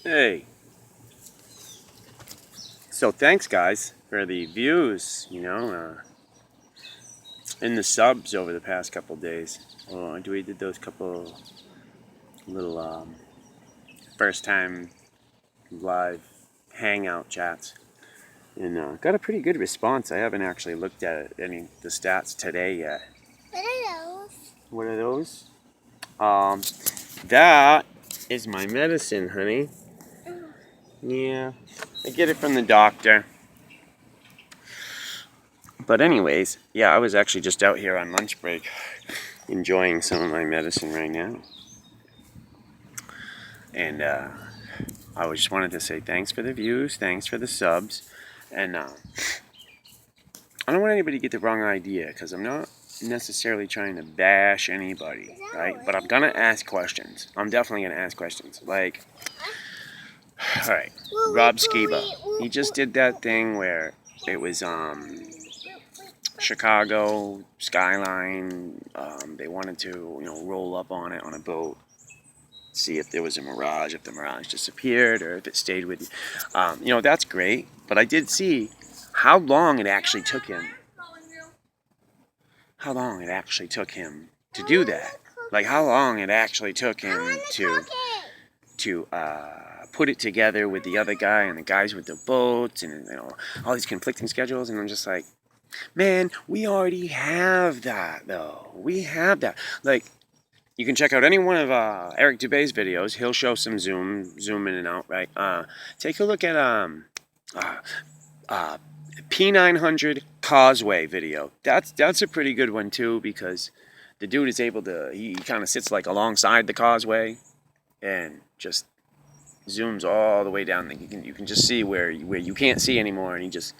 Hey, so thanks guys for the views, and the subs over the past couple days. Oh, we did those couple little first time live hangout chats, and got a pretty good response. I haven't actually looked at the stats today yet. What are those? What are those? That is my medicine, honey. Yeah, I get it from the doctor. But anyways, yeah, I was actually just out here on lunch break enjoying some of my medicine right now. And I just wanted to say thanks for the views, thanks for the subs. And I don't want anybody to get the wrong idea, because I'm not necessarily trying to bash anybody, right? But I'm going to ask questions. I'm definitely going to ask questions. Like, all right, Rob Skiba, he just did that thing where it was Chicago skyline. They wanted to, roll up on it on a boat, see if there was a mirage, if the mirage disappeared, or if it stayed with you. That's great. But I did see how long it actually took him. How long it actually took him to do that. Like how long it actually took him to put it together with the other guy and the guys with the boats and all these conflicting schedules. And I'm just like, man, we already have that though. We have that. Like, you can check out any one of Eric Dubé's videos. He'll show some zoom in and out, right? Take a look at P900 Causeway video. That's a pretty good one too, because the dude is able to, he kind of sits like alongside the causeway and just zooms all the way down. You can just see where you can't see anymore, and he just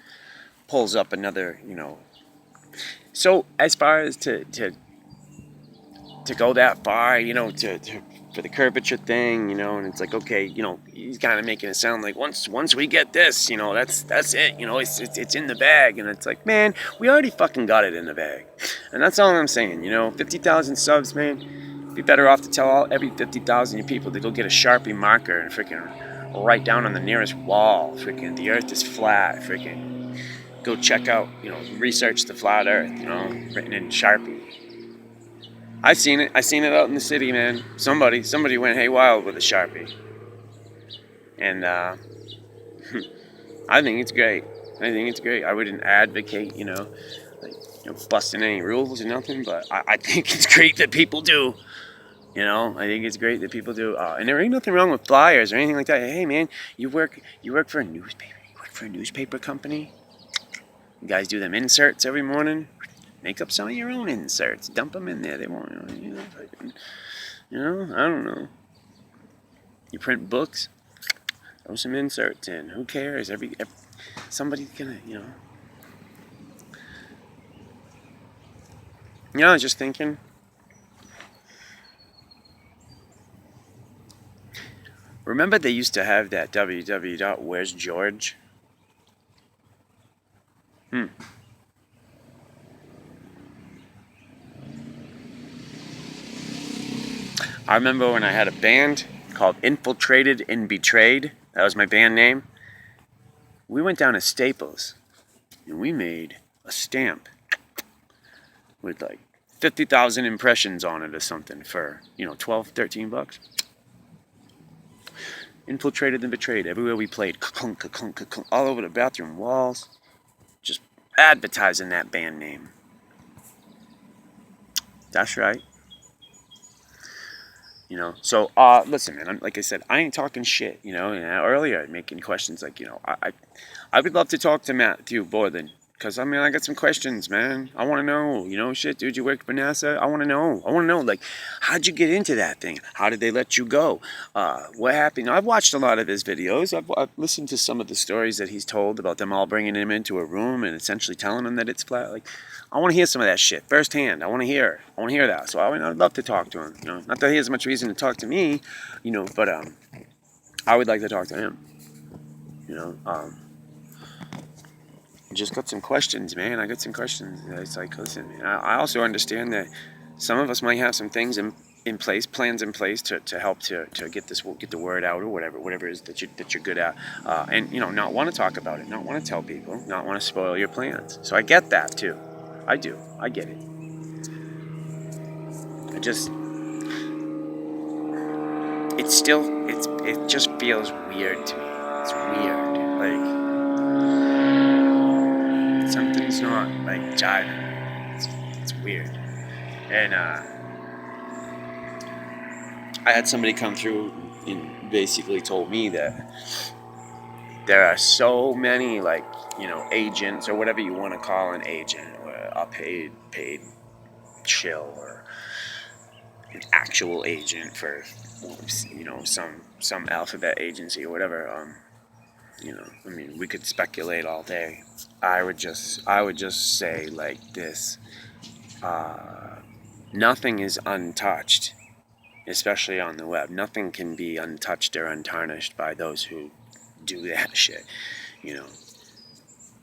pulls up another, So as far as to go that far, for the curvature thing, and it's like, okay, he's kind of making it sound like once we get this, that's it, it's in the bag, and it's like, man, we already fucking got it in the bag, and that's all I'm saying, 50,000 subs, man, be better off to tell every 50,000 people to go get a Sharpie marker and freaking write down on the nearest wall, freaking the Earth is flat, freaking go check out, research the flat Earth, written in Sharpie. I seen it out in the city, man. Somebody went haywire with a Sharpie. And I think it's great. I wouldn't advocate, busting any rules or nothing, but I think it's great that people do. I think it's great that people do. And there ain't nothing wrong with flyers or anything like that. Hey, man, you work for a newspaper. You work for a newspaper company. You guys do them inserts every morning. Make up some of your own inserts. Dump them in there. They won't, I don't know. You print books. Throw some inserts in. Who cares? Somebody's gonna, I was just thinking. Remember they used to have that www.where's George? I remember when I had a band called Infiltrated and Betrayed. That was my band name. We went down to Staples and we made a stamp with like 50,000 impressions on it or something for, 12, 13 bucks. Infiltrated and Betrayed. Everywhere we played, all over the bathroom walls, just advertising that band name. That's right. So listen, man. Like I said, I ain't talking shit. And earlier making questions like, I would love to talk to Matthew Borland, because I got some questions, man. I want to know, shit, dude. You worked for NASA. I want to know, like, how'd you get into that thing? How did they let you go? What happened? I've watched a lot of his videos. I've listened to some of the stories that he's told about them all bringing him into a room and essentially telling him that it's flat. Like, I want to hear some of that shit firsthand. I want to hear that. So I'd love to talk to him. Not that he has much reason to talk to me, but I would like to talk to him. Just got some questions, man. I got some questions. It's like, listen, man, I also understand that some of us might have some things in place, plans in place to help to get the word out, or whatever it is that you're good at, and not want to talk about it, not want to tell people, not want to spoil your plans. So I get that too. I do. I get it. I just it just feels weird to me. It's weird. Like something's not like jiving. It's weird. And I had somebody come through and basically told me that there are so many, like, agents, or whatever you want to call an agent, or a paid chill, or an actual agent for some alphabet agency or whatever. I mean, we could speculate all day. I would just say like this: nothing is untouched, especially on the web. Nothing can be untouched or untarnished by those who do that shit. You know,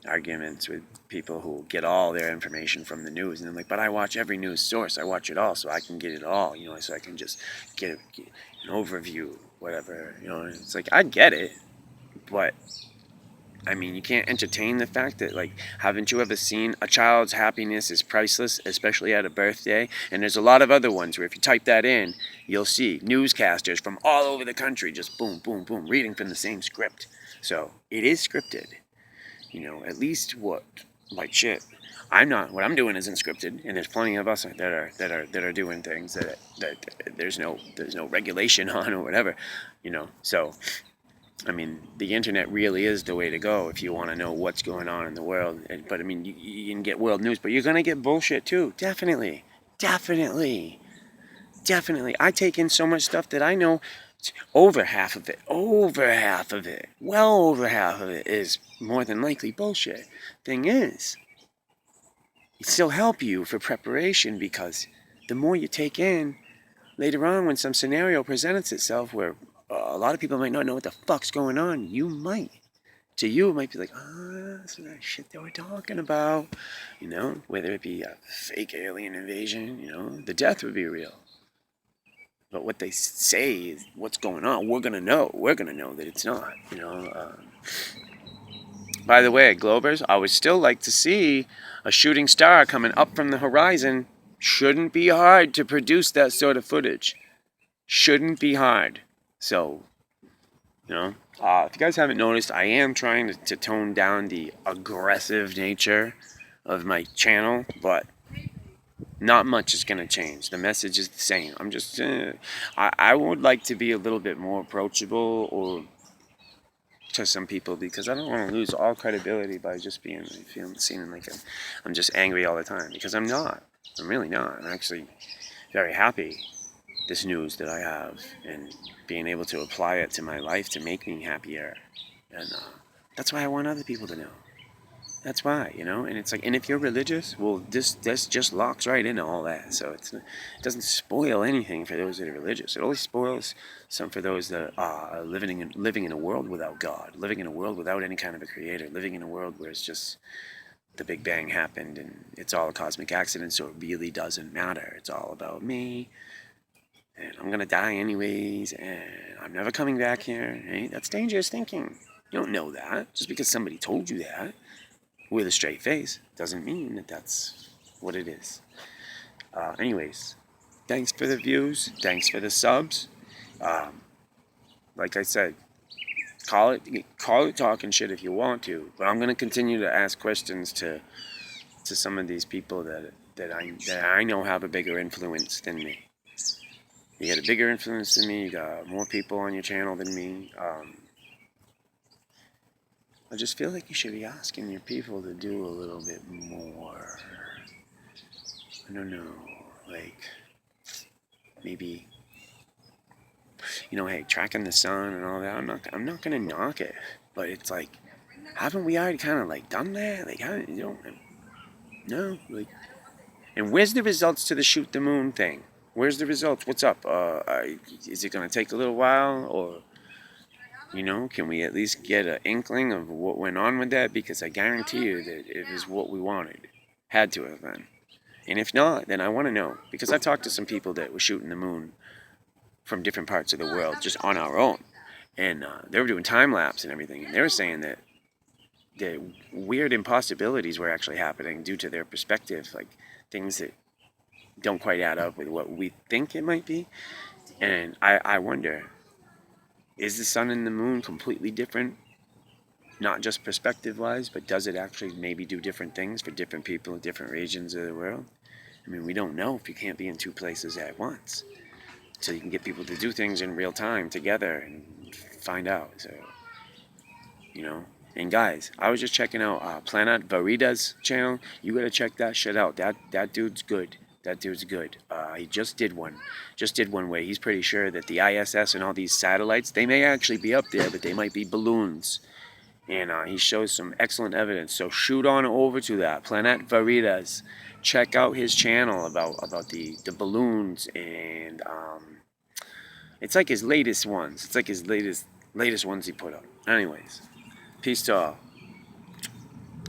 arguments with people who get all their information from the news, and I'm like, but I watch every news source. I watch it all, so I can get it all. So I can just get an overview, whatever. It's like, I get it, but I mean, you can't entertain the fact that, like, haven't you ever seen a child's happiness is priceless, especially at a birthday? And there's a lot of other ones where if you type that in, you'll see newscasters from all over the country just boom, boom, boom, reading from the same script. So it is scripted. At least what shit. What I'm doing isn't scripted, and there's plenty of us that are doing things that there's no regulation on, or whatever. So I mean, the internet really is the way to go if you want to know what's going on in the world. But I mean, you can get world news, but you're going to get bullshit too. Definitely. I take in so much stuff that I know well over half of it is more than likely bullshit. Thing is, it still help you for preparation, because the more you take in, later on when some scenario presents itself where a lot of people might not know what the fuck's going on, it might be like, that's that shit they were talking about, whether it be a fake alien invasion, the death would be real. But what they say is what's going on. We're gonna know that it's not. By the way, Globers, I would still like to see a shooting star coming up from the horizon. Shouldn't be hard to produce that sort of footage. Shouldn't be hard. So, if you guys haven't noticed, I am trying to tone down the aggressive nature of my channel, but not much is going to change. The message is the same. I'm just, I would like to be a little bit more approachable, or to some people, because I don't want to lose all credibility by just seeming like I'm just angry all the time, because I'm not. I'm really not. I'm actually very happy this news that I have, and being able to apply it to my life to make me happier. And that's why I want other people to know. That's why, and it's like, and if you're religious, well, this just locks right into all that. So it doesn't spoil anything for those that are religious. It only spoils some for those that are living in a world without God, living in a world without any kind of a creator, living in a world where it's just the Big Bang happened and it's all a cosmic accident, so it really doesn't matter. It's all about me, and I'm gonna die anyways, and I'm never coming back here. Hey, that's dangerous thinking. You don't know that. Just because somebody told you that with a straight face doesn't mean that that's what it is. Anyways, thanks for the views. Thanks for the subs. Like I said, call it talking shit if you want to, but I'm gonna continue to ask questions to some of these people that I know have a bigger influence than me. You got a bigger influence than me. You got more people on your channel than me. I just feel like you should be asking your people to do a little bit more. I don't know, like maybe, hey, tracking the sun and all that. I'm not gonna knock it, but it's like, haven't we already kind of like done that? Like, no, like, and where's the results to the shoot the moon thing? Where's the results? What's up? Is it gonna take a little while, or? Can we at least get an inkling of what went on with that? Because I guarantee you that it is what we wanted. Had to have been. And if not, then I want to know, because I talked to some people that were shooting the moon from different parts of the world just on our own, and they were doing time lapse and everything, and they were saying that the weird impossibilities were actually happening due to their perspective, like things that don't quite add up with what we think it might be. And I wonder, is the sun and the moon completely different? Not just perspective wise, but does it actually maybe do different things for different people in different regions of the world? I mean, we don't know if you can't be in two places at once. So you can get people to do things in real time together and find out. So, you know. And guys, I was just checking out Planet Verida's channel. You gotta check that shit out. That dude's good. That dude's good. He just did one. Just did one where he's pretty sure that the ISS and all these satellites, they may actually be up there, but they might be balloons. And he shows some excellent evidence. So shoot on over to that, Planet Veritas. Check out his channel about the balloons, and it's like his latest ones. It's like his latest ones he put up. Anyways, peace to all.